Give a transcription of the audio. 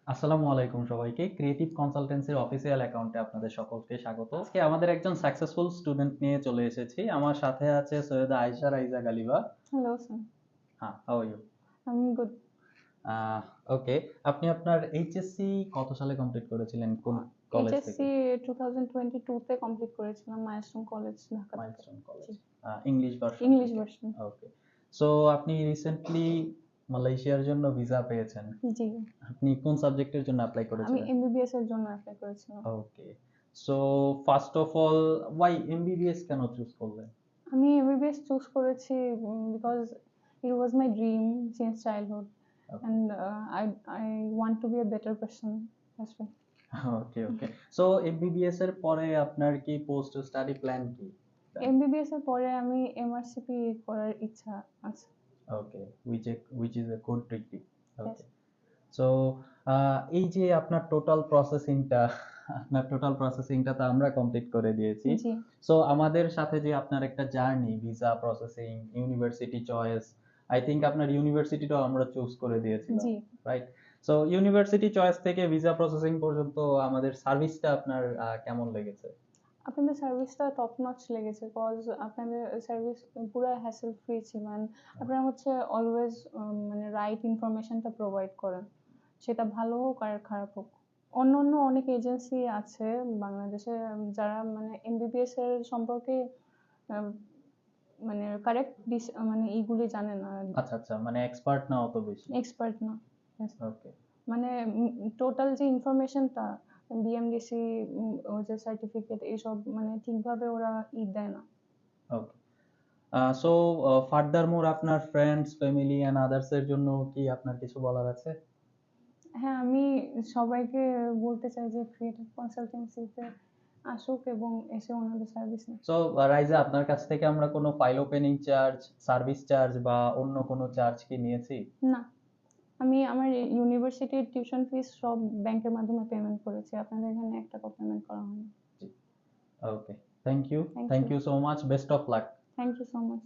আসসালামু আলাইকুম সবাইকে। ক্রিয়েটিভ কনসালটেন্সির অফিসিয়াল অ্যাকাউন্টে আপনাদের সকলকে স্বাগত। আজকে আমাদের একজন সাকসেসফুল স্টুডেন্ট নিয়ে চলে এসেছি। আমার সাথে আছে সৈয়দা আয়েশা রাইজা গালিবা। Hello, sir. হ্যাঁ, how are you? I'm good. Okay, আপনি আপনার এইচএসসি কত সালে কমপ্লিট করেছিলেন? কোন কলেজ থেকে? HSC 2022 তে কমপ্লিট করেছিলাম মাইলস্টোন কলেজ ঢাকা থেকে। Milestone College. জি, ইংলিশ ভার্সন ইংলিশ থেকে। ভার্সন। ওকে। সো আপনি রিসেন্টলি মালয়েশিয়ার জন্য ভিসা পেয়েছেন। জি, আপনি কোন সাবজেক্টের জন্য অ্যাপ্লাই আমি করেছিলেন? MBBS এর জন্য অ্যাপ্লাই করেছিলাম। Okay. So first of all, why MBBS কেন চুজ করলেন? আমি MBBS চুজ করেছি because it was my dream since childhood okay, and I want to be a better person as well. Okay, okay. So MBBS এর পরে আপনার কি post study plan কি? MBBS এর পরে আমি MRCP করার ইচ্ছা আছে। ওকে, which is a good degree. Yes. Okay. So এই যে আপনার টোটাল প্রসেসিংটা তো আমরা কমপ্লিট করে দিয়েছি। জি, সো আমাদের সাথে যে আপনার একটা journey, visa processing, university choice, I think আপনার ইউনিভার্সিটিটাও আমরা চুজ করে দিয়েছিলাম, জি। রাইট? সো ইউনিভার্সিটি চয়েস থেকে ভিসা প্রসেসিং পর্যন্ত আমাদের সার্ভিসটা আপনার কেমন লেগেছে? আপনাদের সার্ভিসটা টপ নচ লেগেছে কজ আপনাদের সার্ভিস পুরো হ্যাসেল ফ্রি ছিল and আপনারা হচ্ছে অলওয়েজ মানে রাইট ইনফরমেশনটা প্রোভাইড করেন, সেটা ভালো হোক আর খারাপ হোক। অন্য অন্য অনেক এজেন্সি আছে বাংলাদেশে যারা মানে MBBS এর সম্পর্কে আম, মানে কারেক্ট মানে এইগুলি জানে না, আচ্ছা, আচ্ছা, মানে এক্সপার্ট না অত বেশি। এক্সপার্ট না। Yes. ওকে, মানে টোটাল যে ইনফরমেশনটা BMDC ও যে সার্টিফিকেট এইসব মানে ঠিকভাবে ওরা দেয় না। ওকে। সো ফার্দার মোর আপনার ফ্রেন্ডস, ফ্যামিলি এন্ড আদার্স এর জন্য কি আপনার কিছু বলার আছে? হ্যাঁ, আমি সবাইকে বলতে চাই যে ক্রিয়েটিভ কনসালটেন্সিতে আসুক এবং এসে ওনাদের সার্ভিস নিক। সো রাইজা, আপনার কাছ থেকে আমরা কোনো file opening charge, service charge বা অন্য কোনো চার্জ কি নিয়েছি? না, আমি আমার ইউনিভার্সিটির টিউশন ফিস সব ব্যাংকের মাধ্যমে পেমেন্ট করেছি, আপনাদের এখানে 1 টাকাও পেমেন্ট করা হয়নি। জি, okay. Thank you. Thank thank you, you so much. Best of luck. Thank you so much.